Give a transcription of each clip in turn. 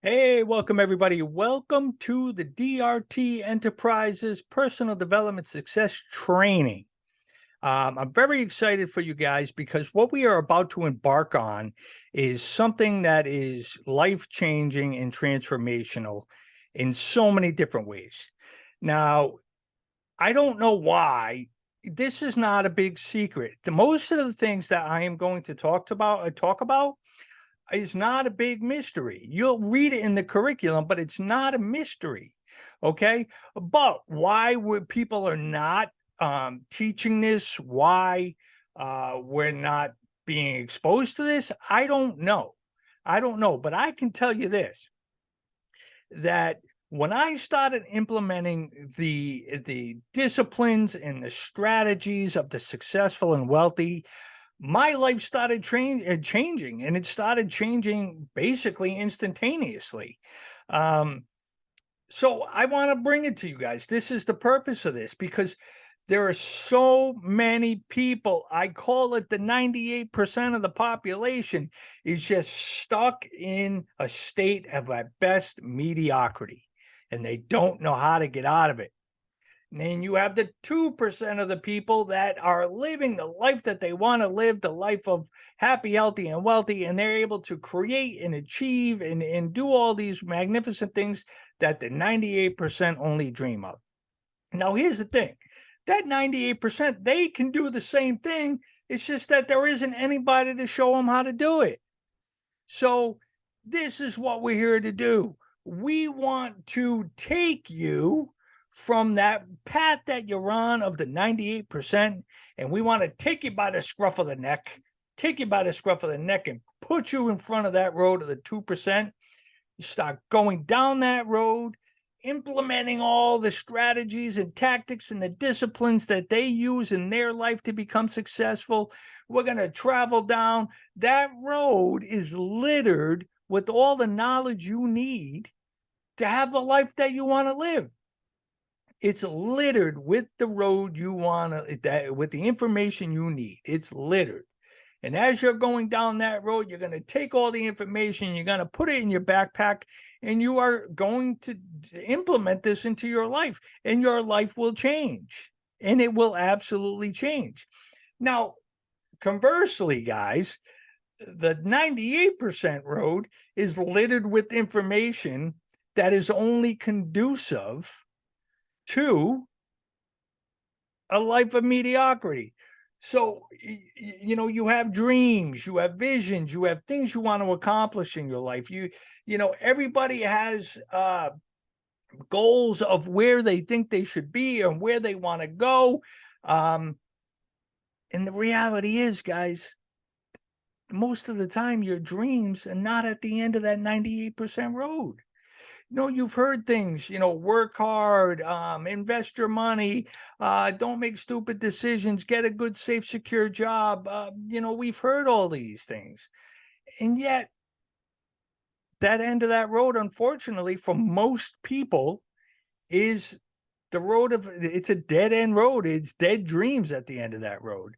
Hey, welcome everybody. Welcome to the DRT Enterprises Personal Development Success Training. I'm very excited for you guys because what we are about to embark on is something that is life-changing and transformational in so many different ways. Now, I don't know why. This is not a big secret. Most of the things that I am going to talk about is not a big mystery. You'll read it in the curriculum, but it's not a mystery. Okay. But why would people are not teaching this? Why we're not being exposed to this? I don't know. I don't know. But I can tell you this, that when I started implementing the disciplines and the strategies of the successful and wealthy, my life started changing, and it started changing basically instantaneously. Um, so I want to bring it to you guys. This is the purpose of this because there are so many people. I call it the 98% of the population is just stuck in a state of at best mediocrity, and they don't know how to get out of it. And then you have the 2% of the people that are living the life that they want to live, the life of happy, healthy, and wealthy. And they're able to create and achieve and do all these magnificent things that the 98% only dream of. Now, here's the thing, that 98%, they can do the same thing. It's just that there isn't anybody to show them how to do it. So, this is what we're here to do. We want to take you from that path that you're on of the 98%, and we want to take you by the scruff of the neck, and put you in front of that road of the 2%. You start going down that road, implementing all the strategies and tactics and the disciplines that they use in their life to become successful. We're going to travel down. That road is littered with all the knowledge you need to have the life that you want to live. It's littered with the road you want to, with the information you need. It's littered. And as you're going down that road, you're going to take all the information, you're going to put it in your backpack, and you are going to implement this into your life, and your life will change, and it will absolutely change. Now, conversely, guys, the 98% road is littered with information that is only conducive to a life of mediocrity. So, you have dreams, you have visions, you have things you want to accomplish in your life. Everybody has goals of where they think they should be and where they want to go. And the reality is, guys, most of the time your dreams are not at the end of that 98% road. You've heard things, work hard, invest your money, don't make stupid decisions, get a good, safe, secure job. We've heard all these things. And yet, that end of that road, unfortunately, for most people, is the road of it's a dead end road. It's dead dreams at the end of that road.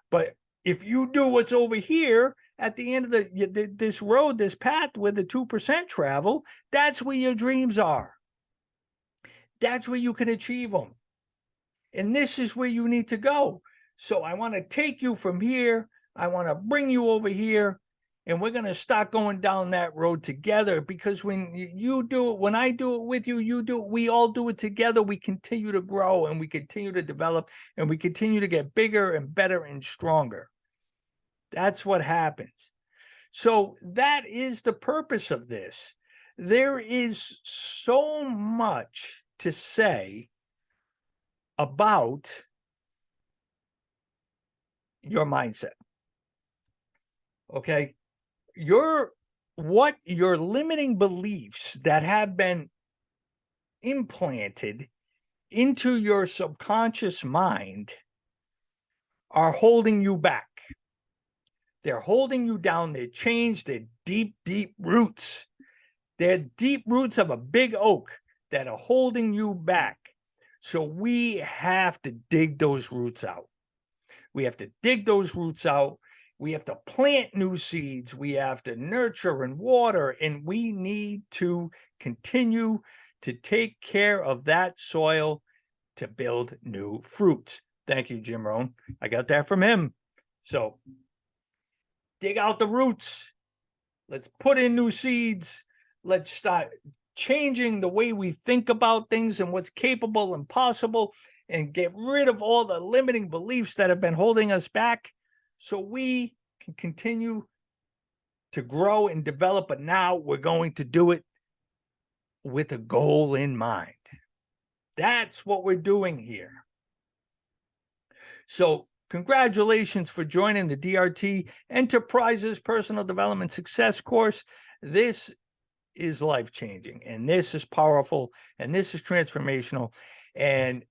But if you do what's over here at the end of this road, this path where the 2% travel, that's where your dreams are. That's where you can achieve them. And this is where you need to go. So I want to take you from here. I want to bring you over here. And we're going to start going down that road together, because when you do it, when I do it with you, you do it, we all do it together. We continue to grow, and we continue to develop, and we continue to get bigger and better and stronger. That's what happens. So that is the purpose of this. There is so much to say about your mindset. Okay? Your limiting beliefs that have been implanted into your subconscious mind are holding you back. They're holding you down. They're chains. They're deep, deep roots. They're deep roots of a big oak that are holding you back. So we have to dig those roots out. We have to dig those roots out. We have to plant new seeds. We have to nurture and water, and we need to continue to take care of that soil to build new fruits. Thank you, Jim Rohn. I got that from him. So dig out the roots. Let's put in new seeds. Let's start changing the way we think about things and what's capable and possible, and get rid of all the limiting beliefs that have been holding us back so we can continue to grow and develop. But now we're going to do it with a goal in mind. That's what we're doing here. So congratulations for joining the DRT Enterprises Personal Development Success course. This is life-changing, and this is powerful, and this is transformational. And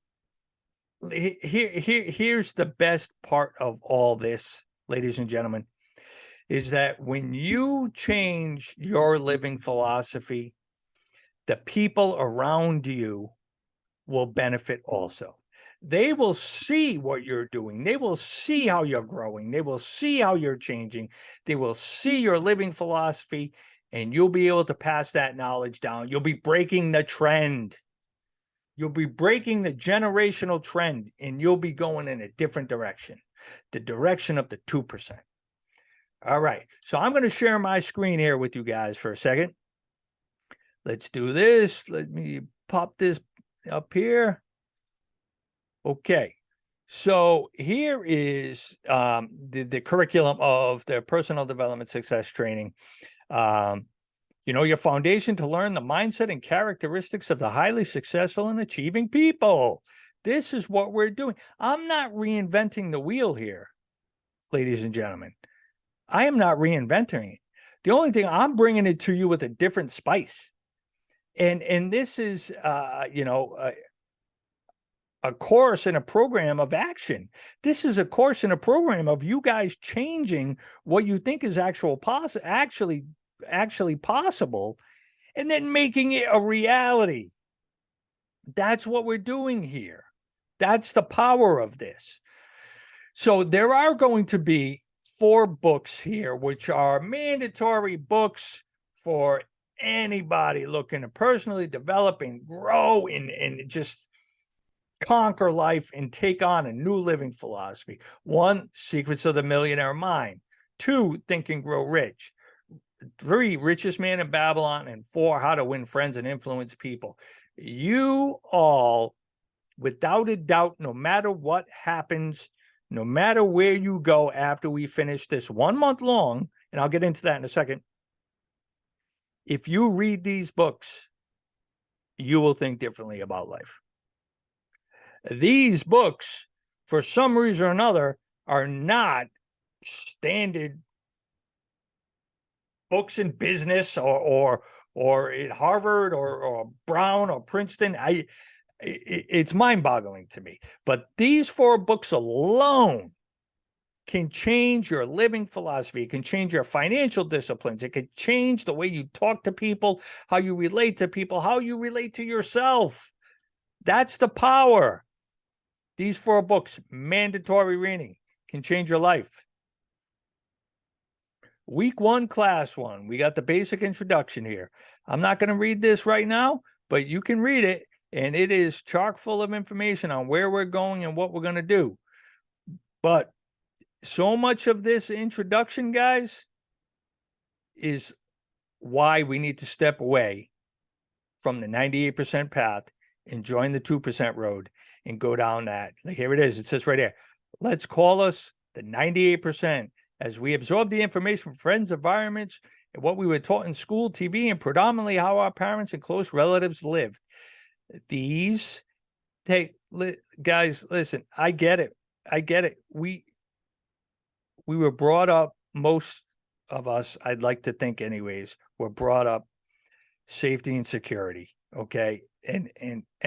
here's the best part of all this, ladies and gentlemen, is that when you change your living philosophy, the people around you will benefit also. They will see what you're doing. They will see how you're growing. They will see how you're changing. They will see your living philosophy, and you'll be able to pass that knowledge down. You'll be breaking the trend. You'll be breaking the generational trend, and you'll be going in a different direction, the direction of the 2%. All right. So I'm going to share my screen here with you guys for a second. Let's do this. Let me pop this up here. Okay. So here is the curriculum of the personal development success training. Your foundation to learn the mindset and characteristics of the highly successful and achieving people. This is what we're doing. I'm not reinventing the wheel here, ladies and gentlemen. I am not reinventing it. The only thing, I'm bringing it to you with a different spice. And this is, a course and a program of action. This is a course and a program of you guys changing what you think is actually possible, and then making it a reality. That's what we're doing here. That's the power of this. So there are going to be 4 books here, which are mandatory books for anybody looking to personally develop and grow and just conquer life and take on a new living philosophy. 1, Secrets of the Millionaire Mind. 2, Think and Grow Rich. 3, Richest Man in Babylon. And 4, How to Win Friends and Influence People. You all, without a doubt, no matter what happens, no matter where you go after we finish this 1 month long, and I'll get into that in a second, if you read these books, you will think differently about life. These books, for some reason or another, are not standard books in business or at Harvard or Brown or Princeton. It's mind-boggling to me. But these 4 books alone can change your living philosophy. It can change your financial disciplines. It can change the way you talk to people, how you relate to people, how you relate to yourself. That's the power. These 4 books, mandatory reading, can change your life. Week 1, class 1, we got the basic introduction here. I'm not going to read this right now, but you can read it, and it is chock full of information on where we're going and what we're going to do. But so much of this introduction, guys, is why we need to step away from the 98% path and join the 2% road and go down that. Here it is. It says right here, let's call us the 98%. As we absorb the information from friends, environments, and what we were taught in school, TV, and predominantly how our parents and close relatives lived. Guys, listen, I get it. We were brought up, most of us, I'd like to think anyways, were brought up safety and security, okay? And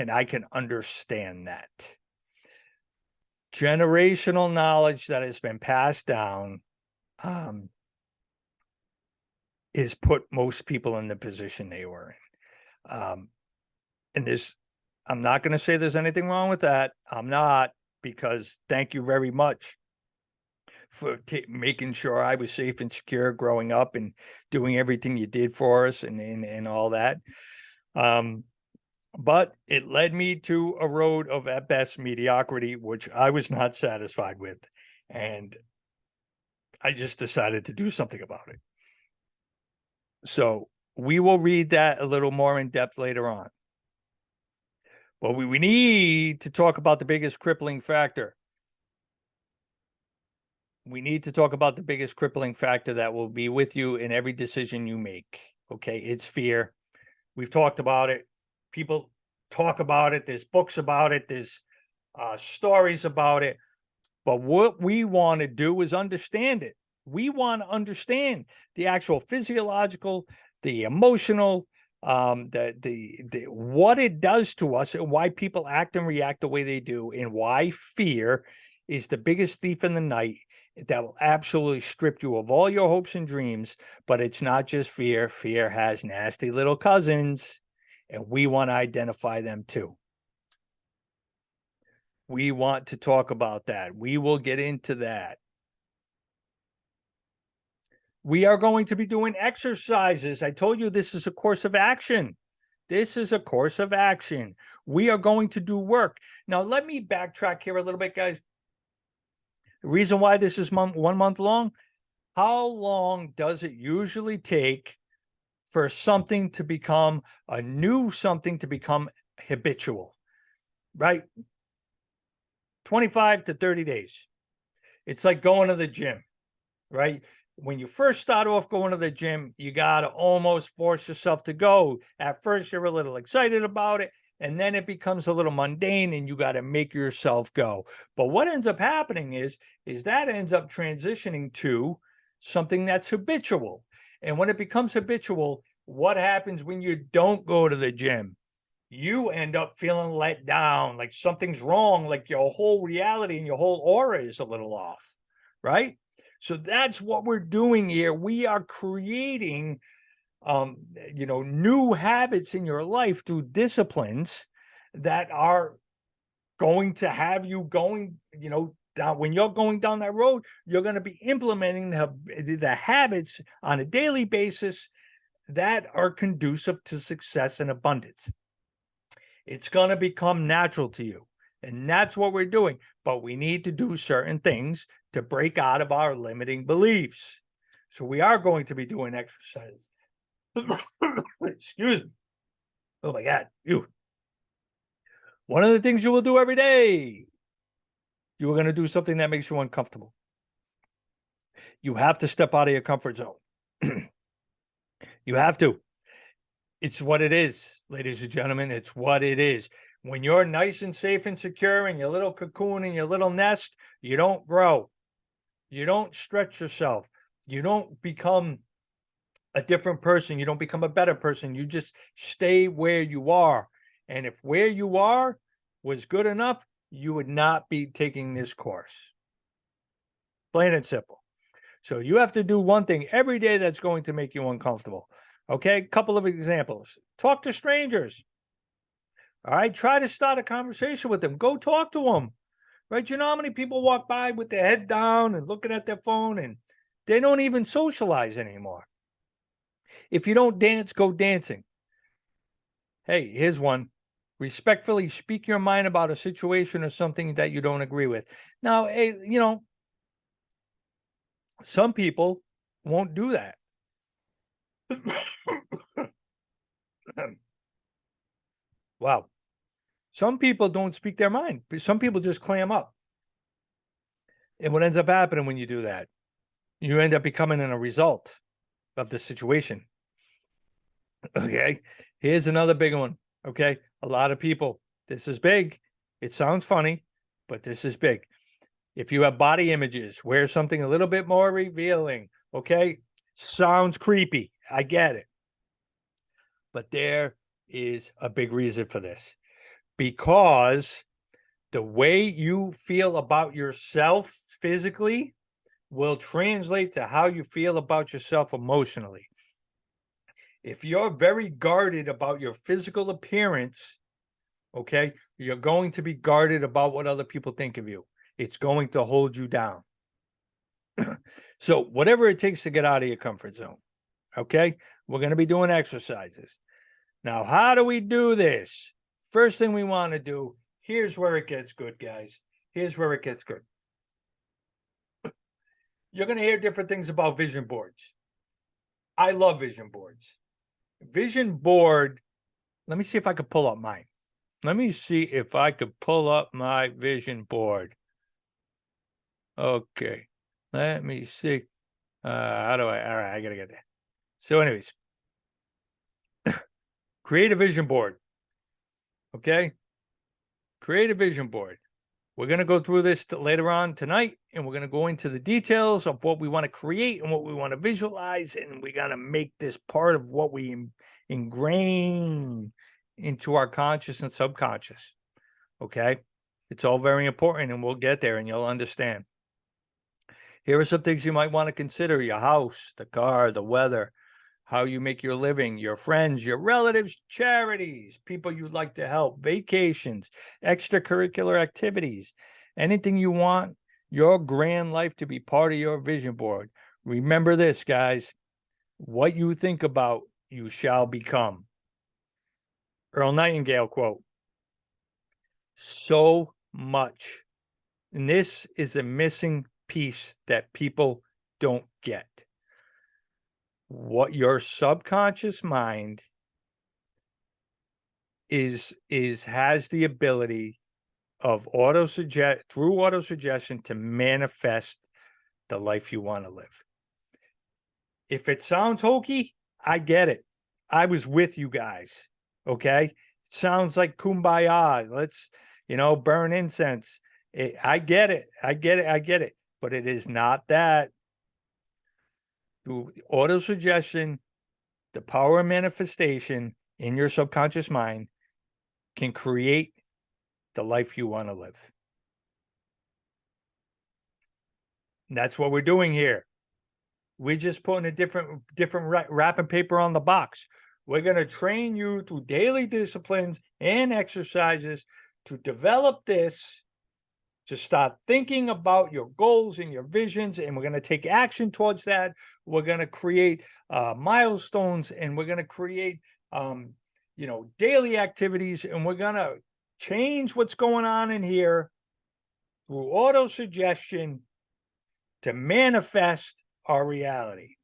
I can understand that. Generational knowledge that has been passed down is put most people in the position they were in. And I'm not going to say there's anything wrong with that. I'm not, because thank you very much. for making sure I was safe and secure growing up and doing everything you did for us and all that. But it led me to a road of, at best, mediocrity, which I was not satisfied with. And I just decided to do something about it. So we will read that a little more in depth later on. But we need to talk about the biggest crippling factor. We need to talk about the biggest crippling factor that will be with you in every decision you make. Okay, it's fear. We've talked about it. People talk about it. There's books about it. There's stories about it. But what we want to do is understand it. We want to understand the actual physiological, the emotional, the what it does to us and why people act and react the way they do, and why fear is the biggest thief in the night that will absolutely strip you of all your hopes and dreams. But it's not just fear. Fear has nasty little cousins, and we want to identify them too. We want to talk about that. We will get into that. We are going to be doing exercises. I told you this is a course of action. This is a course of action. We are going to do work. Now, let me backtrack here a little bit, guys. The reason why this is 1 month long, how long does it usually take for something to become a new something to become habitual, right? 25 to 30 days. It's like going to the gym, right? When you first start off going to the gym, you got to almost force yourself to go. At first, you're a little excited about it, and then it becomes a little mundane and you got to make yourself go. But what ends up happening is that ends up transitioning to something that's habitual. And when it becomes habitual, what happens when you don't go to the gym? You end up feeling let down, like something's wrong, like your whole reality and your whole aura is a little off, right? So that's what we're doing here. We are creating new habits in your life through disciplines that are going to have you going, down. When you're going down that road, you're going to be implementing the habits on a daily basis that are conducive to success and abundance. It's going to become natural to you. And that's what we're doing. But we need to do certain things to break out of our limiting beliefs. So we are going to be doing exercise. Excuse me. Oh my God. One of the things you will do every day, you are going to do something that makes you uncomfortable. You have to step out of your comfort zone. You have to. It's what it is, ladies and gentlemen. It's what it is. When you're nice and safe and secure in your little cocoon and your little nest, you don't grow. You don't stretch yourself. You don't become a different person. You don't become a better person. You just stay where you are. And if where you are was good enough, you would not be taking this course. Plain and simple. So you have to do one thing every day that's going to make you uncomfortable. Okay, couple of examples. Talk to strangers. All right, try to start a conversation with them. Go talk to them. Right? You know how many people walk by with their head down and looking at their phone, and they don't even socialize anymore. If you don't dance, go dancing. Hey, here's one. Respectfully speak your mind about a situation or something that you don't agree with. Now, some people won't do that. Wow. Some people don't speak their mind, but some people just clam up. And what ends up happening when you do that, you end up becoming a result of the situation. Okay. Here's another big one. Okay. A lot of people, this is big. It sounds funny, but this is big. If you have body images, wear something a little bit more revealing. Okay. Sounds creepy. I get it. But there is a big reason for this, because the way you feel about yourself physically will translate to how you feel about yourself emotionally. If you're very guarded about your physical appearance, okay, you're going to be guarded about what other people think of you. It's going to hold you down. So whatever it takes to get out of your comfort zone. Okay. We're going to be doing exercises. Now, how do we do this? First thing we want to do, here's where it gets good, guys. Here's where it gets good. You're going to hear different things about vision boards. I love vision boards. Vision board, let me see if I could pull up mine. Let me see if I could pull up my vision board. Okay. Let me see. How do I? All right, I got to get there. So anyways, create a vision board. Okay. Create a vision board. We're going to go through this later on tonight, and we're going to go into the details of what we want to create and what we want to visualize, and we're going to make this part of what we ingrain into our conscious and subconscious. Okay? It's all very important, and we'll get there, and you'll understand. Here are some things you might want to consider: your house, the car, the weather, how you make your living, your friends, your relatives, charities, people you'd like to help, vacations, extracurricular activities, anything you want your grand life to be part of your vision board. Remember this, guys: what you think about, you shall become. Earl Nightingale quote. So much. And this is a missing piece that people don't get. What your subconscious mind has the ability of through autosuggestion to manifest the life you want to live. If it sounds hokey, I get it. I was with you guys. Okay. It sounds like kumbaya. Let's, burn incense. I get it. I get it. But it is not that. Through autosuggestion, the power of manifestation in your subconscious mind can create the life you want to live. And that's what we're doing here. We're just putting a different wrapping paper on the box. We're going to train you through daily disciplines and exercises to develop this, to start thinking about your goals and your visions, and we're going to take action towards that. We're going to create milestones, and we're going to create, daily activities, and we're going to change what's going on in here through autosuggestion to manifest our reality.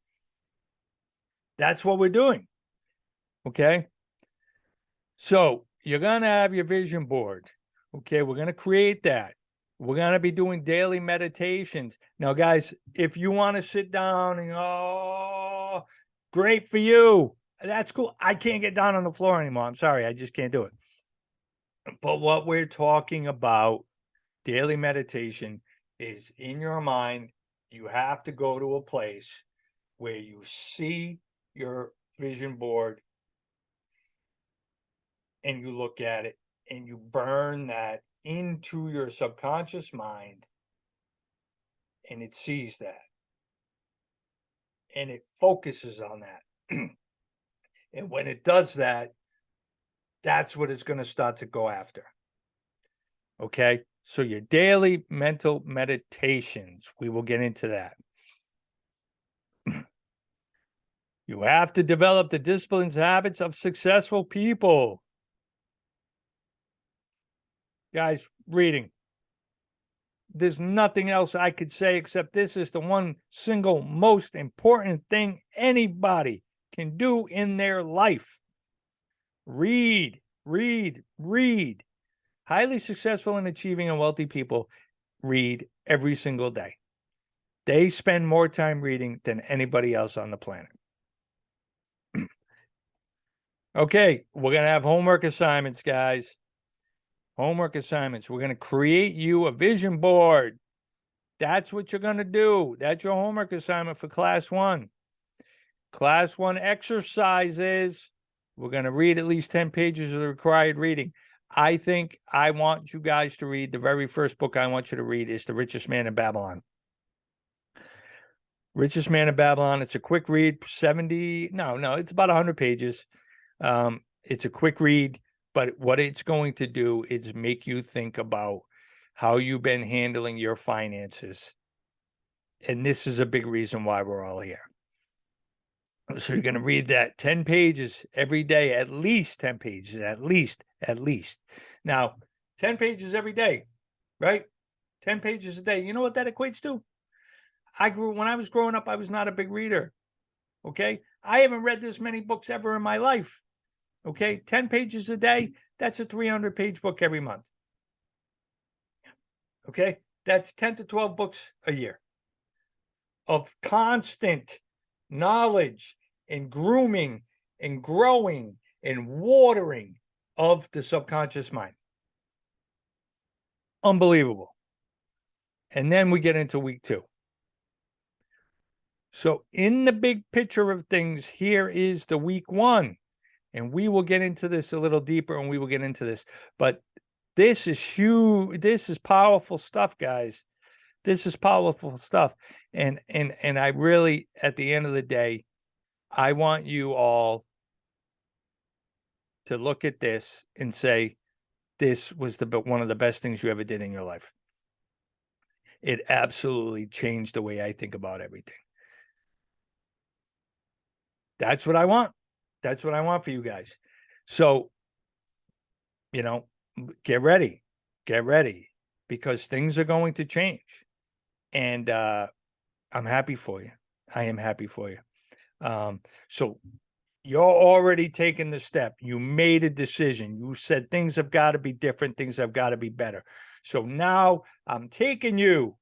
That's what we're doing. Okay. So you're going to have your vision board. Okay. We're going to create that. We're going to be doing daily meditations. Now, guys, if you want to sit down and, great for you. That's cool. I can't get down on the floor anymore. I'm sorry. I just can't do it. But what we're talking about, daily meditation, is in your mind. You have to go to a place where you see your vision board and you look at it and you burn that into your subconscious mind, and it sees that and it focuses on that. And when it does that, that's what it's going to start to go after. Okay. So your daily mental meditations, we will get into that. You have to develop the disciplines and habits of successful people. Guys, reading. There's nothing else I could say except this is the one single most important thing anybody can do in their life. Read, read, read. Highly successful and achieving and wealthy people read every single day. They spend more time reading than anybody else on the planet. Okay, we're going to have homework assignments, guys. Homework assignments. We're going to create you a vision board. That's what you're going to do. That's your homework assignment for class 1. Class 1 exercises. We're going to read at least 10 pages of the required reading. I think I want you guys to read, the very first book I want you to read is The Richest Man in Babylon. Richest Man in Babylon. It's a quick read, it's about 100 pages. It's a quick read, but what it's going to do is make you think about how you've been handling your finances And this is a big reason why we're all here. So you're going to read that 10 pages every day, at least 10 pages, at least. Now, 10 pages every day, right? 10 pages a day. You know what that equates to? When I was growing up, I was not a big reader. Okay. I haven't read this many books ever in my life. Okay. 10 pages a day. That's a 300-page book every month. Okay. That's 10 to 12 books a year of constant knowledge and grooming and growing and watering of the subconscious mind. Unbelievable. And then we get into week 2. So in the big picture of things, here is the week 1. And we will get into this a little deeper, and we will get into this. But this is huge. This is powerful stuff, guys. This is powerful stuff. And I really, at the end of the day, I want you all to look at this and say, this was one of the best things you ever did in your life. It absolutely changed the way I think about everything. That's what I want. That's what I want for you guys. So, get ready, because things are going to change. And I'm happy for you. I am happy for you. So you're already taking the step. You made a decision. You said things have got to be different. Things have got to be better. So now I'm taking you.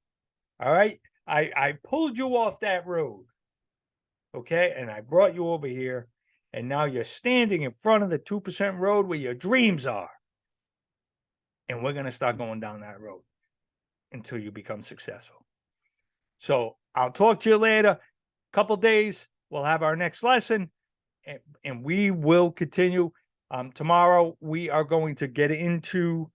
All right. I pulled you off that road. Okay. And I brought you over here. And now you're standing in front of the 2% road where your dreams are. And we're going to start going down that road until you become successful. So I'll talk to you later. Couple days, we'll have our next lesson, and we will continue. Tomorrow, we are going to get into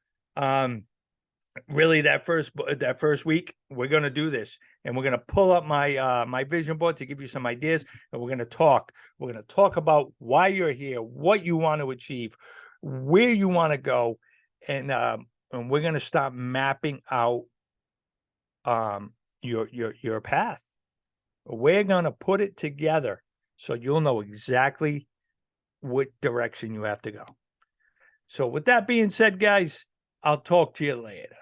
really that first week. We're going to do this, and we're going to pull up my vision board to give you some ideas, and we're going to talk. We're going to talk about why you're here, what you want to achieve, where you want to go, and we're going to start mapping out your path. We're going to put it together so you'll know exactly what direction you have to go. So with that being said, guys, I'll talk to you later.